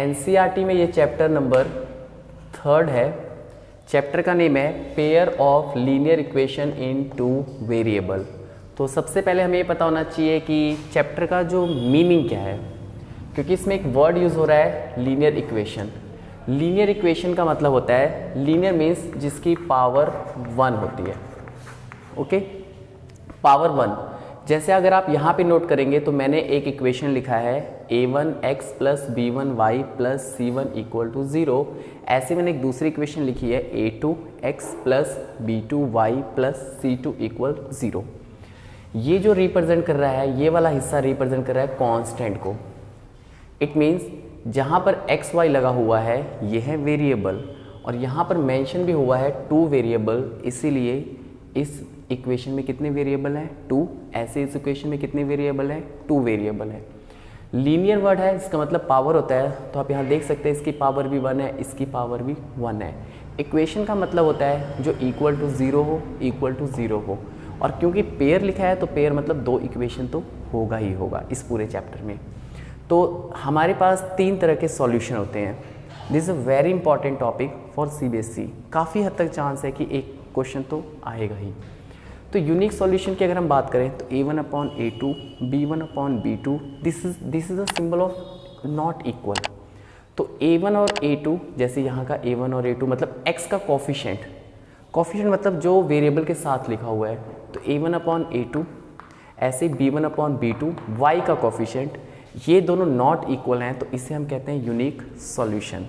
NCERT में ये chapter number 3 है। चैप्टर का नेम है pair of linear equation in 2 variable. तो सबसे पहले हमें ये पता होना चाहिए कि चैप्टर का जो मीनिंग क्या है, क्योंकि इसमें एक वर्ड यूज़ हो रहा है लीनियर इक्वेशन। लीनियर इक्वेशन का मतलब होता है, लीनियर मीन्स जिसकी पावर 1 होती है। Okay, power 1। जैसे अगर आप यहाँ पे नोट करेंगे तो मैंने एक इक्वेशन लिखा है a1x plus b1y plus c1 equal to 0। ऐसे मैंने एक दूसरी इक्वेशन लिखी है a2x plus b2y plus c2 equal 0। ये जो रिप्रेजेंट कर रहा है, ये वाला हिस्सा रिप्रेजेंट कर रहा है कांस्टेंट को। इट मीन्स जहाँ पर एक्स वाई लगा हुआ है ये है वेरिएबल, और यहाँ पर मेंशन भी हुआ है 2 वेरिएबल, इसीलिए इस इक्वेशन में कितने वेरिएबल हैं 2। ऐसे इस इक्वेशन में कितने वेरिएबल हैं 2 वेरिएबल है। लीनियर वर्ड है, इसका मतलब पावर होता है, तो आप यहाँ देख सकते हैं इसकी पावर भी 1 है, इसकी पावर भी 1 है। इक्वेशन का मतलब होता है जो इक्वल टू 0 हो, इक्वल टू 0 हो। और क्योंकि पेयर लिखा है तो पेयर मतलब 2 इक्वेशन तो होगा ही होगा इस पूरे चैप्टर में। तो हमारे पास 3 तरह के सॉल्यूशन होते हैं। This is a very important topic for CBSE. काफ़ी हद तक चांस है कि एक क्वेश्चन तो आएगा ही। तो यूनिक सॉल्यूशन की अगर हम बात करें तो a1/a2 b1/b2, this is a symbol of not equal. तो a1 और a2, जैसे यहाँ का a1 और a2 मतलब x का कोफिशिएंट मतलब जो वेरिएबल के साथ लिखा हुआ है, तो a1/a2, ऐसे b1/b2 y का कोफिशिएंट, ये दोनों नॉट इक्वल हैं, तो इसे हम कहते हैं यूनिक सॉल्यूशन।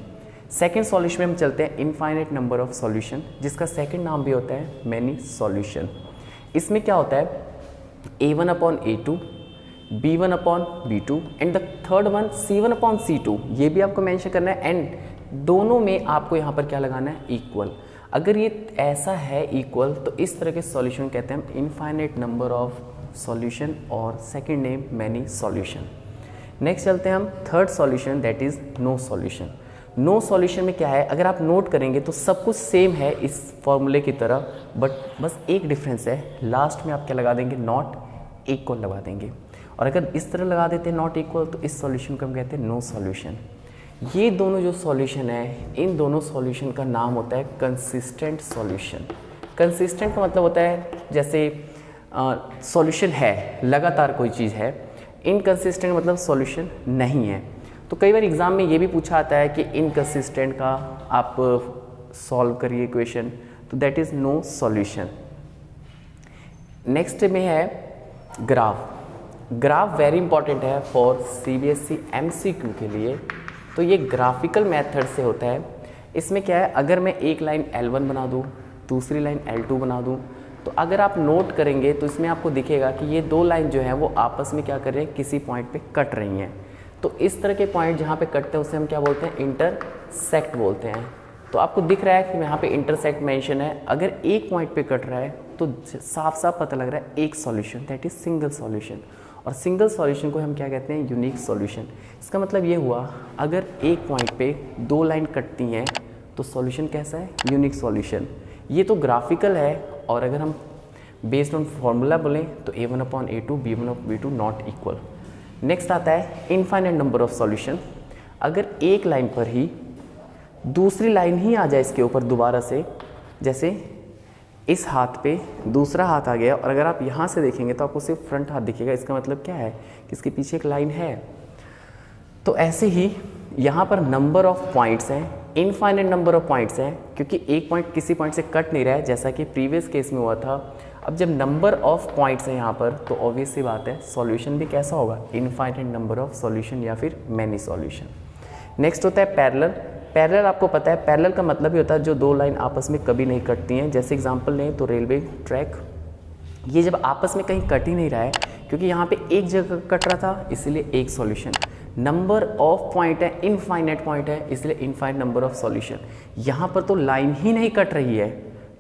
सेकेंड सॉल्यूशन में हम चलते हैं इनफाइनाइट नंबर ऑफ सॉल्यूशन, जिसका सेकेंड नाम भी होता है मैनी सॉल्यूशन। इसमें क्या होता है a1/a2 b1/b2 and the third one c1/c2, ये भी आपको मेंशन करना है, एंड दोनों में आपको यहाँ पर क्या लगाना है इक्वल। अगर ये ऐसा है इक्वल, तो इस तरह के सॉल्यूशन कहते हैं हम इनफाइनाइट नंबर ऑफ सॉल्यूशन, और second name many solution. Next चलते हैं हम third solution, that is no solution. No solution में क्या है, अगर आप नोट करेंगे तो सब कुछ सेम है इस फॉर्मूले की तरह, बट बस एक डिफरेंस है, लास्ट में आप क्या लगा देंगे नॉट इक्वल लगा देंगे। और अगर इस तरह लगा देते हैं नॉट इक्वल, तो इस सॉल्यूशन को हम कहते हैं नो सॉल्यूशन। ये दोनों जो सॉल्यूशन है, इन दोनों सॉल्यूशन का नाम होता है कंसिस्टेंट सॉल्यूशन। कंसिस्टेंट का मतलब होता है जैसे सॉल्यूशन है, लगातार कोई चीज़ है। इनकंसिस्टेंट मतलब सॉल्यूशन नहीं है। तो कई बार एग्जाम में ये भी पूछा आता है कि इनकंसिस्टेंट का आप सॉल्व करिए इक्वेशन, तो that is no solution. Next में है ग्राफ। ग्राफ वेरी इंपॉर्टेंट है फॉर सीबीएसई एमसीक्यू के लिए। तो ये ग्राफिकल मेथड से होता है। इसमें क्या है, अगर मैं एक लाइन L1 बना दूँ, दूसरी लाइन L2 बना दूँ, तो अगर आप नोट करेंगे तो इसमें आपको दिखेगा कि ये 2 लाइन जो है वो आपस में क्या कर रहे हैं, किसी पॉइंट पे कट रही हैं। तो इस तरह के पॉइंट जहाँ पे कटते हैं उसे हम क्या बोलते हैं, इंटरसेक्ट बोलते हैं। तो आपको दिख रहा है कि यहाँ पे इंटरसेक्ट मेंशन है। अगर एक पॉइंट पे कट रहा है तो साफ साफ पता लग रहा है एक solution, that is single solution. और सिंगल सॉल्यूशन को हम क्या कहते हैं, यूनिक सॉल्यूशन। इसका मतलब ये हुआ, अगर एक पॉइंट पे 2 लाइन कटती हैं तो सॉल्यूशन कैसा है, यूनिक सॉल्यूशन। ये तो ग्राफिकल है, और अगर हम बेस्ड ऑन फॉर्मूला बोलें तो a1/a2 b1/b2 not equal. Next आता है इनफाइनाइट नंबर ऑफ सॉल्यूशन। अगर एक लाइन पर ही दूसरी लाइन ही आ जाए इसके ऊपर दोबारा से, जैसे इस हाथ पे दूसरा हाथ आ गया, और अगर आप यहाँ से देखेंगे तो आपको सिर्फ फ्रंट हाथ दिखेगा, इसका मतलब क्या है कि इसके पीछे एक लाइन है। तो ऐसे ही यहाँ पर नंबर ऑफ पॉइंट्स हैं, इनफाइनाइट नंबर ऑफ पॉइंट्स हैं, क्योंकि एक पॉइंट किसी पॉइंट से कट नहीं रहा है, जैसा कि प्रीवियस केस में हुआ था। अब जब नंबर ऑफ पॉइंट्स हैं यहाँ पर, तो ऑब्वियस सी बात है सॉल्यूशन भी कैसा होगा, इनफाइनाइट नंबर ऑफ सॉल्यूशन या फिर मैनी सॉल्यूशन। नेक्स्ट होता है पैरेलल। पैरेलल आपको पता है, पैरेलल का मतलब ही होता है जो 2 लाइन आपस में कभी नहीं कटती हैं। जैसे एग्जांपल लें तो रेलवे ट्रैक, ये जब आपस में कहीं कट ही नहीं रहा है, क्योंकि यहाँ पे एक जगह कट रहा था, इसलिए एक सॉल्यूशन। नंबर ऑफ पॉइंट है, इनफाइनाइट पॉइंट है, इसलिए इनफाइनाइट नंबर ऑफ सॉल्यूशन। यहाँ पर तो लाइन ही नहीं कट रही है,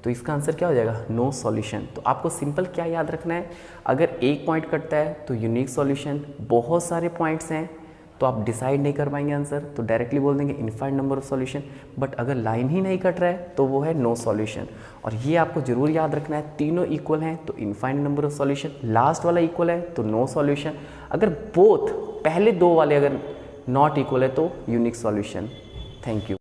तो इसका आंसर क्या हो जाएगा, नो सॉल्यूशन। तो आपको सिंपल क्या याद रखना है, अगर एक पॉइंट कटता है तो यूनिक सॉल्यूशन, बहुत सारे पॉइंट्स हैं तो आप डिसाइड नहीं कर पाएंगे आंसर, तो डायरेक्टली बोल देंगे infinite number of solution. But अगर लाइन ही नहीं कट रहा है तो वो है नो सॉल्यूशन। और ये आपको जरूर याद रखना है, तीनों इक्वल हैं तो infinite number of solution, last वाला इक्वल है तो नो सॉल्यूशन। अगर बोथ पहले 2 वाले अगर नॉट इक्वल है तो यूनिक सॉल्यूशन। Thank you.